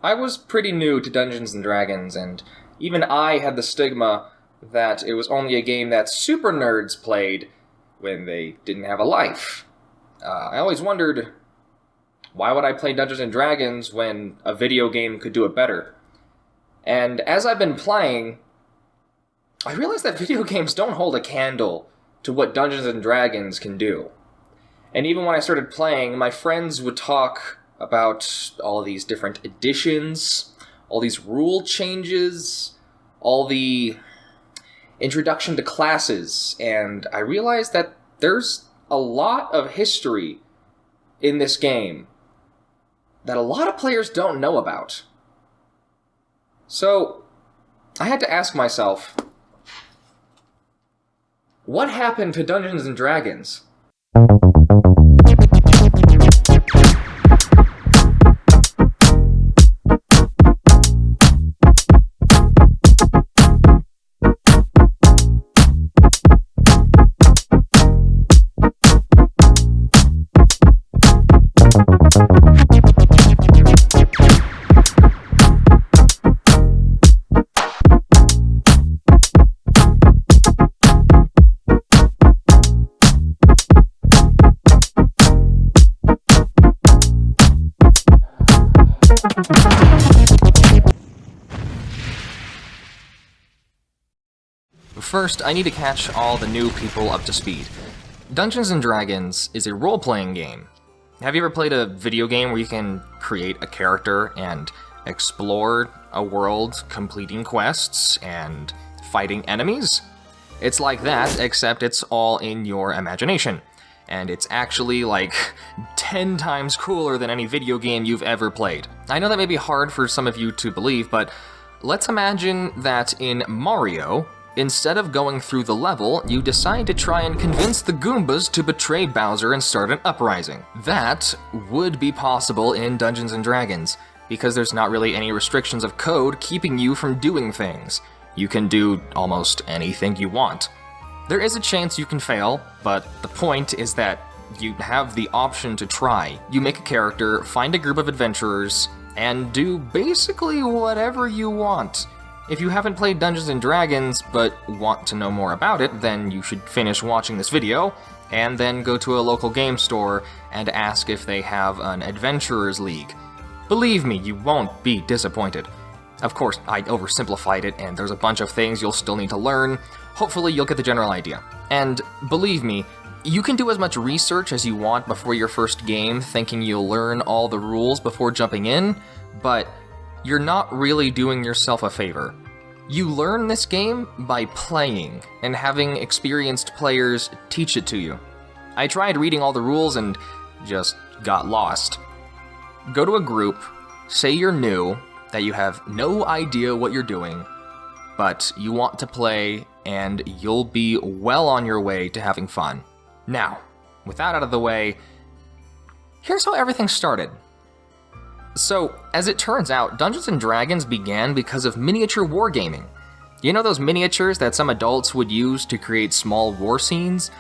I was pretty new to Dungeons & Dragons, and even I had the stigma that it was only a game that super nerds played when they didn't have a life. I always wondered, why would I play Dungeons & Dragons when a video game could do it better? And as I've been playing, I realized that video games don't hold a candle to what Dungeons & Dragons can do. And even when I started playing, my friends would talk about all these different editions, all these rule changes, all the introduction to classes, and I realized that there's a lot of history in this game that a lot of players don't know about. So, I had to ask myself, what happened to Dungeons & Dragons? First, I need to catch all the new people up to speed. Dungeons & Dragons is a role-playing game. Have you ever played a video game where you can create a character and explore a world, completing quests and fighting enemies? It's like that, except it's all in your imagination. And it's actually like 10 times cooler than any video game you've ever played. I know that may be hard for some of you to believe, but let's imagine that in Mario, instead of going through the level, you decide to try and convince the Goombas to betray Bowser and start an uprising. That would be possible in Dungeons & Dragons, because there's not really any restrictions of code keeping you from doing things. You can do almost anything you want. There is a chance you can fail, but the point is that you have the option to try. You make a character, find a group of adventurers, and do basically whatever you want. If you haven't played Dungeons & Dragons, but want to know more about it, then you should finish watching this video, and then go to a local game store and ask if they have an Adventurers League. Believe me, you won't be disappointed. Of course, I oversimplified it, and there's a bunch of things you'll still need to learn. Hopefully you'll get the general idea. And believe me, you can do as much research as you want before your first game, thinking you'll learn all the rules before jumping in, but you're not really doing yourself a favor. You learn this game by playing, and having experienced players teach it to you. I tried reading all the rules and just got lost. Go to a group, say you're new, that you have no idea what you're doing, but you want to play, and you'll be well on your way to having fun. Now, with that out of the way, here's how everything started. So, as it turns out, Dungeons & Dragons began because of miniature wargaming. You know those miniatures that some adults would use to create small war scenes?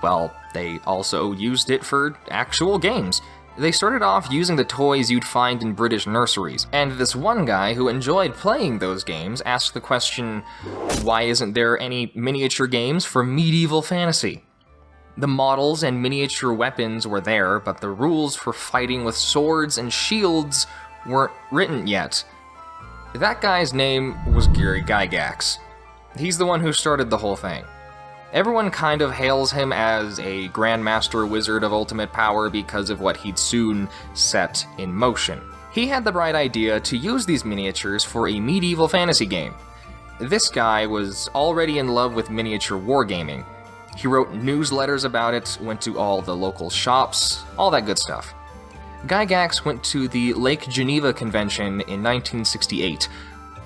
Well, they also used it for actual games. They started off using the toys you'd find in British nurseries, and this one guy who enjoyed playing those games asked the question, why isn't there any miniature games for medieval fantasy? The models and miniature weapons were there, but the rules for fighting with swords and shields weren't written yet. That guy's name was Gary Gygax. He's the one who started the whole thing. Everyone kind of hails him as a Grandmaster Wizard of Ultimate Power because of what he'd soon set in motion. He had the bright idea to use these miniatures for a medieval fantasy game. This guy was already in love with miniature wargaming. He wrote newsletters about it, went to all the local shops, all that good stuff. Gygax went to the Lake Geneva Convention in 1968,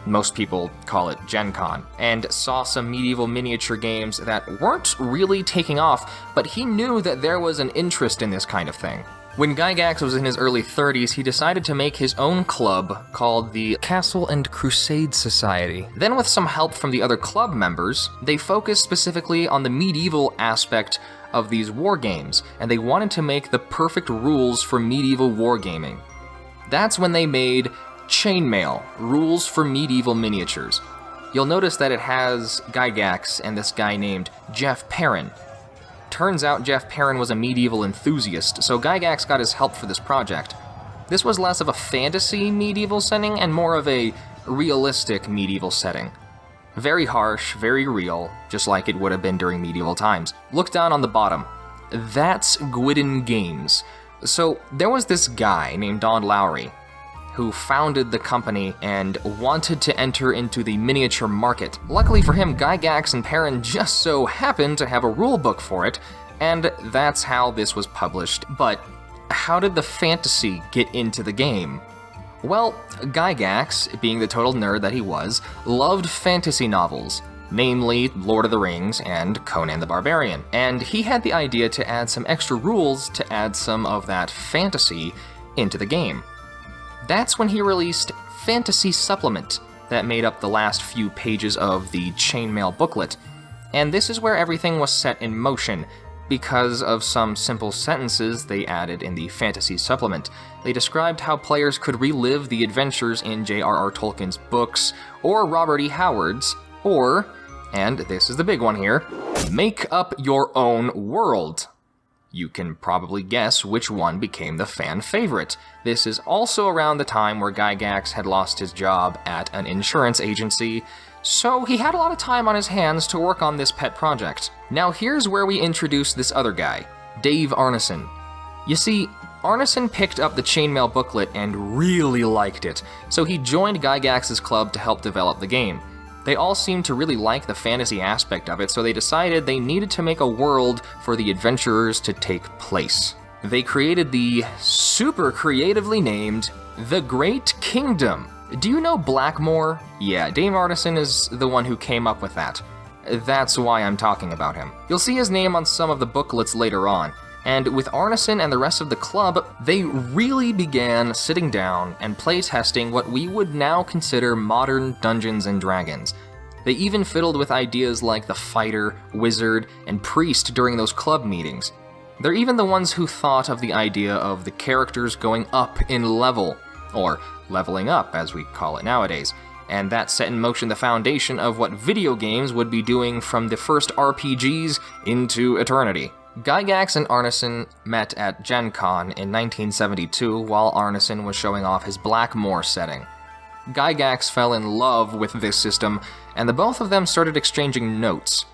most people call it Gen Con, and saw some medieval miniature games that weren't really taking off, but he knew that there was an interest in this kind of thing. When Gygax was in his early 30s, he decided to make his own club called the Castle and Crusade Society. Then with some help from the other club members, they focused specifically on the medieval aspect of these war games, and they wanted to make the perfect rules for medieval wargaming. That's when they made Chainmail: Rules for Medieval Miniatures. You'll notice that it has Gygax and this guy named Jeff Perrin. Turns out Jeff Perrin was a medieval enthusiast, so Gygax got his help for this project. This was less of a fantasy medieval setting and more of a realistic medieval setting. Very harsh, very real, just like it would have been during medieval times. Look down on the bottom. That's Gwydden Games. So there was this guy named Don Lowry who founded the company and wanted to enter into the miniature market. Luckily for him, Gygax and Perrin just so happened to have a rulebook for it, and that's how this was published. But how did the fantasy get into the game? Well, Gygax, being the total nerd that he was, loved fantasy novels, namely Lord of the Rings and Conan the Barbarian, and he had the idea to add some extra rules to add some of that fantasy into the game. That's when he released Fantasy Supplement, that made up the last few pages of the Chainmail booklet, and this is where everything was set in motion, because of some simple sentences they added in the Fantasy Supplement. They described how players could relive the adventures in J.R.R. Tolkien's books, or Robert E. Howard's, or, and this is the big one here, make up your own world. You can probably guess which one became the fan favorite. This is also around the time where Gygax had lost his job at an insurance agency, so he had a lot of time on his hands to work on this pet project. Now here's where we introduce this other guy, Dave Arneson. You see, Arneson picked up the Chainmail booklet and really liked it, so he joined Gygax's club to help develop the game. They all seemed to really like the fantasy aspect of it, so they decided they needed to make a world for the adventurers to take place. They created the super creatively named The Great Kingdom. Do you know Blackmore? Yeah, Dave Arneson is the one who came up with that. That's why I'm talking about him. You'll see his name on some of the booklets later on, and with Arneson and the rest of the club, they really began sitting down and playtesting what we would now consider modern Dungeons & Dragons. They even fiddled with ideas like the fighter, wizard, and priest during those club meetings. They're even the ones who thought of the idea of the characters going up in level, or leveling up as we call it nowadays, and that set in motion the foundation of what video games would be doing from the first RPGs into eternity. Gygax and Arneson met at Gen Con in 1972 while Arneson was showing off his Blackmore setting. Gygax fell in love with this system, and the both of them started exchanging notes.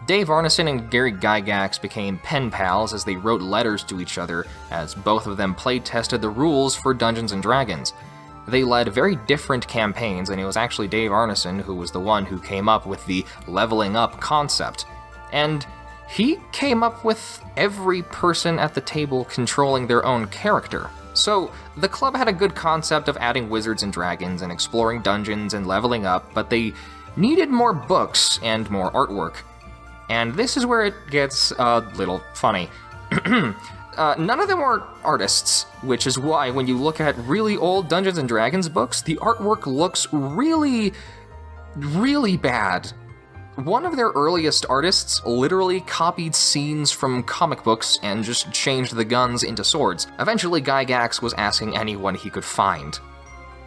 Dave Arneson and Gary Gygax became pen pals as they wrote letters to each other, as both of them play-tested the rules for Dungeons & Dragons. They led very different campaigns, and it was actually Dave Arneson who was the one who came up with the leveling up concept. And he came up with every person at the table controlling their own character. So, the club had a good concept of adding wizards and dragons and exploring dungeons and leveling up, but they needed more books and more artwork. And this is where it gets a little funny. None of them were artists, which is why when you look at really old Dungeons & Dragons books, the artwork looks really, really bad. One of their earliest artists literally copied scenes from comic books and just changed the guns into swords. Eventually, Gygax was asking anyone he could find.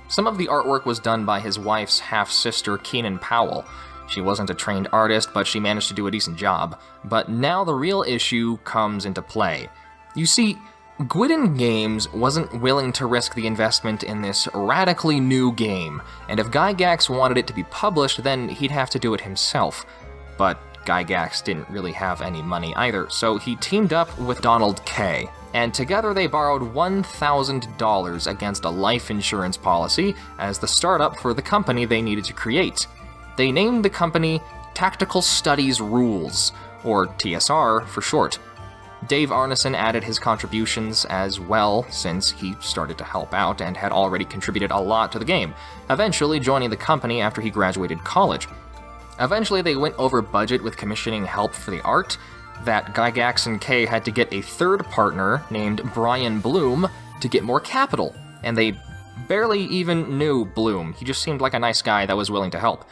Some of the artwork was done by his wife's half-sister, Keenan Powell. She wasn't a trained artist, but she managed to do a decent job. But now the real issue comes into play. You see, Gwydden Games wasn't willing to risk the investment in this radically new game, and if Gygax wanted it to be published, then he'd have to do it himself. But Gygax didn't really have any money either, so he teamed up with Donald K., and together they borrowed $1,000 against a life insurance policy as the startup for the company they needed to create. They named the company Tactical Studies Rules, or TSR for short. Dave Arneson added his contributions as well, since he started to help out and had already contributed a lot to the game, eventually joining the company after he graduated college. Eventually they went over budget with commissioning help for the art, that Gygax and Kay had to get a third partner named Brian Bloom to get more capital, and they barely even knew Bloom. He just seemed like a nice guy that was willing to help.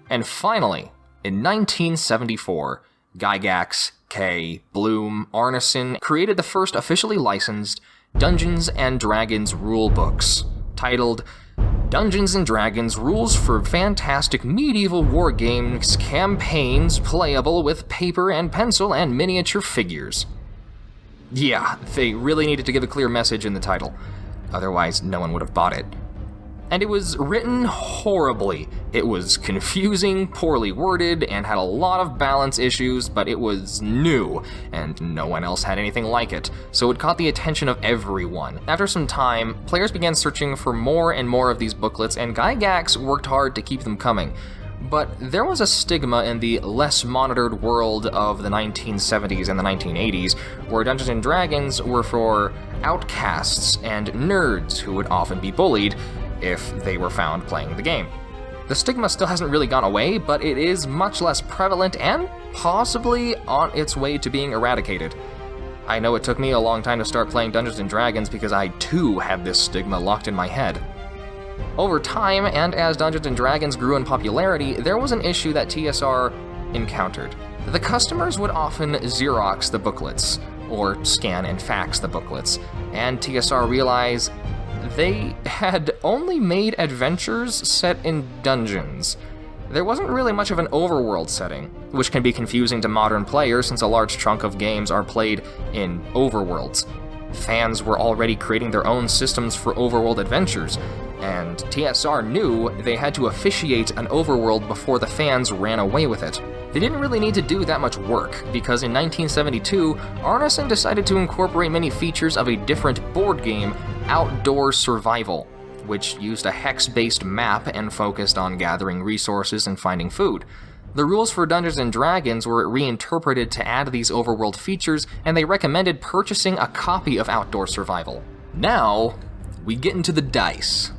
And finally, in 1974, Gygax, Kay, Bloom, Arneson created the first officially licensed Dungeons & Dragons rulebooks, titled Dungeons & Dragons rules for fantastic medieval war games campaigns playable with paper and pencil and miniature figures. Yeah, they really needed to give a clear message in the title. Otherwise, no one would have bought it. And it was written horribly. It was confusing, poorly worded, and had a lot of balance issues, but it was new, and no one else had anything like it, so it caught the attention of everyone. After some time, players began searching for more and more of these booklets, and Gygax worked hard to keep them coming. But there was a stigma in the less monitored world of the 1970s and the 1980s, where Dungeons & Dragons were for outcasts and nerds who would often be bullied if they were found playing the game. The stigma still hasn't really gone away, but it is much less prevalent and possibly on its way to being eradicated. I know it took me a long time to start playing Dungeons & Dragons because I too had this stigma locked in my head. Over time, and as Dungeons & Dragons grew in popularity, there was an issue that TSR encountered. The customers would often Xerox the booklets, or scan and fax the booklets, and TSR realized they had only made adventures set in dungeons. There wasn't really much of an overworld setting, which can be confusing to modern players since a large chunk of games are played in overworlds. Fans were already creating their own systems for overworld adventures, and TSR knew they had to officiate an overworld before the fans ran away with it. They didn't really need to do that much work, because in 1972, Arneson decided to incorporate many features of a different board game, Outdoor Survival, which used a hex-based map and focused on gathering resources and finding food. The rules for Dungeons & Dragons were reinterpreted to add these overworld features, and they recommended purchasing a copy of Outdoor Survival. Now, we get into the dice.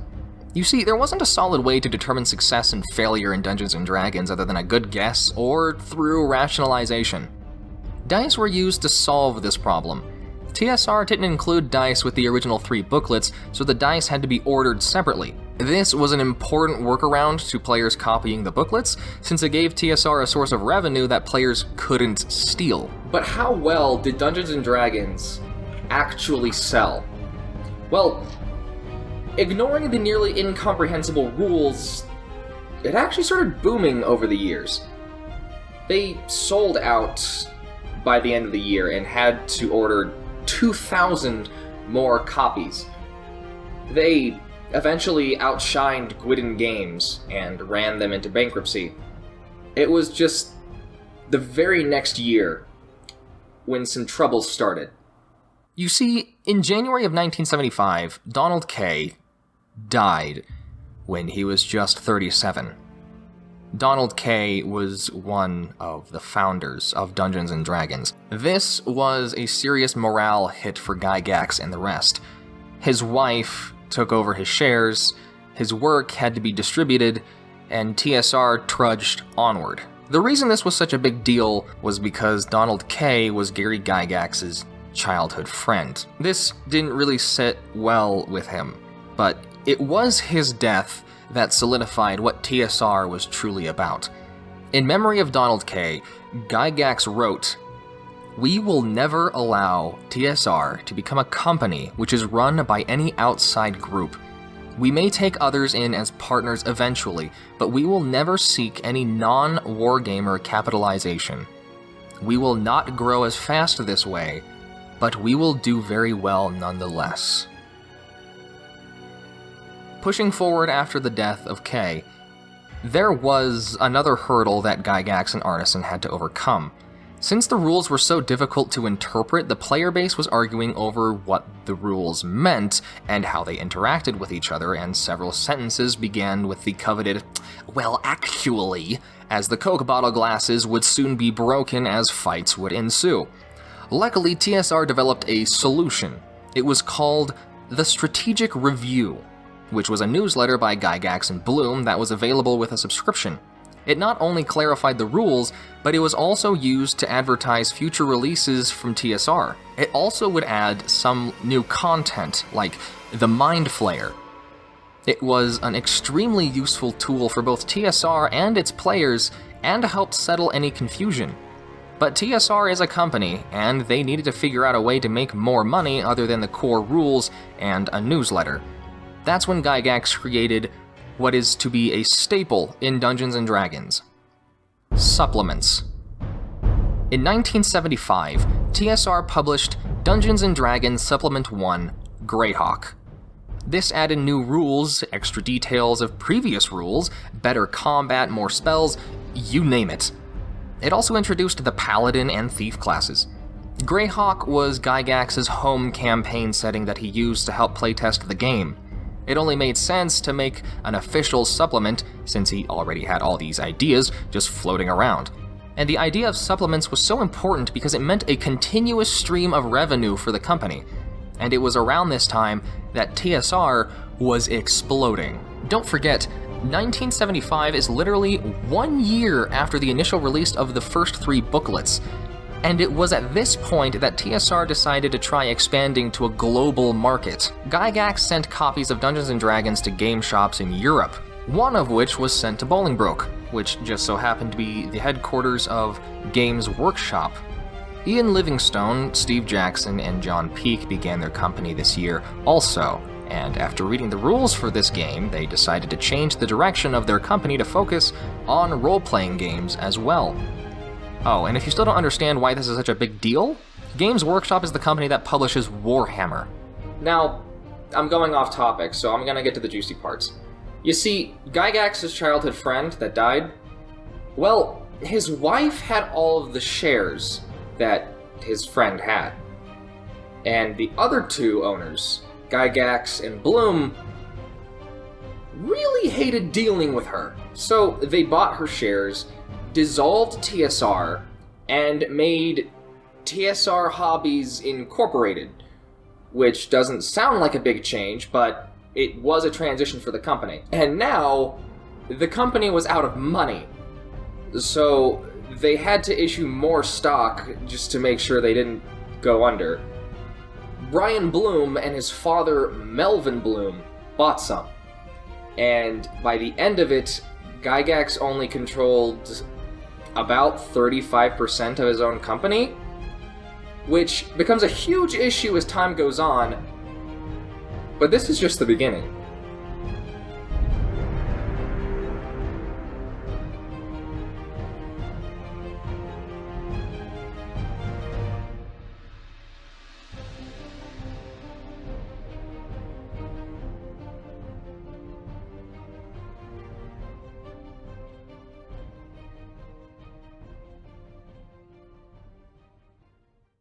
You see, there wasn't a solid way to determine success and failure in Dungeons & Dragons other than a good guess or through rationalization. Dice were used to solve this problem. TSR didn't include dice with the original 3 booklets, so the dice had to be ordered separately. This was an important workaround to players copying the booklets, since it gave TSR a source of revenue that players couldn't steal. But how well did Dungeons & Dragons actually sell? Well, ignoring the nearly incomprehensible rules, it actually started booming over the years. They sold out by the end of the year and had to order 2,000 more copies. They eventually outshined Gwydden Games and ran them into bankruptcy. It was just the very next year when some trouble started. You see, in January of 1975, Donald Kaye died when he was just 37. Donald Kaye was one of the founders of Dungeons & Dragons. This was a serious morale hit for Gygax and the rest. His wife took over his shares, his work had to be distributed, and TSR trudged onward. The reason this was such a big deal was because Donald Kaye was Gary Gygax's childhood friend. This didn't really sit well with him, but it was his death that solidified what TSR was truly about. In memory of Donald Kaye, Gygax wrote, "We will never allow TSR to become a company which is run by any outside group. We may take others in as partners eventually, but we will never seek any non-wargamer capitalization. We will not grow as fast this way, but we will do very well nonetheless." Pushing forward after the death of Kaye, there was another hurdle that Gygax and Arneson had to overcome. Since the rules were so difficult to interpret, the player base was arguing over what the rules meant and how they interacted with each other, and several sentences began with the coveted, "well, actually," as the Coke bottle glasses would soon be broken as fights would ensue. Luckily, TSR developed a solution. It was called the Strategic Review, which was a newsletter by Gygax and Bloom that was available with a subscription. It not only clarified the rules, but it was also used to advertise future releases from TSR. It also would add some new content, like the Mind Flayer. It was an extremely useful tool for both TSR and its players, and to help settle any confusion. But TSR is a company, and they needed to figure out a way to make more money other than the core rules and a newsletter. that's when Gygax created what is to be a staple in Dungeons & Dragons: supplements. In 1975, TSR published Dungeons & Dragons Supplement 1, Greyhawk. This added new rules, extra details of previous rules, better combat, more spells, you name it. It also introduced the Paladin and Thief classes. Greyhawk was Gygax's home campaign setting that he used to help playtest the game. It only made sense to make an official supplement since he already had all these ideas just floating around. And the idea of supplements was so important because it meant a continuous stream of revenue for the company. And it was around this time that TSR was exploding. Don't forget, 1975 is literally 1 year after the initial release of the first 3 booklets. And it was at this point that TSR decided to try expanding to a global market. Gygax sent copies of Dungeons & Dragons to game shops in Europe, one of which was sent to Bolingbroke, which just so happened to be the headquarters of Games Workshop. Ian Livingstone, Steve Jackson, and John Peake began their company this year also, and after reading the rules for this game, they decided to change the direction of their company to focus on role-playing games as well. Oh, and if you still don't understand why this is such a big deal, Games Workshop is the company that publishes Warhammer. Now, I'm going off topic, so I'm gonna get to the juicy parts. You see, Gygax's childhood friend that died, well, his wife had all of the shares that his friend had. And the other 2 owners, Gygax and Bloom, really hated dealing with her. So they bought her shares, dissolved TSR, and made TSR Hobbies Incorporated, which doesn't sound like a big change, but it was a transition for the company. And now, the company was out of money, so they had to issue more stock just to make sure they didn't go under. Brian Bloom and his father, Melvin Bloom, bought some. And by the end of it, Gygax only controlled about 35% of his own company, which becomes a huge issue as time goes on. But this is just the beginning.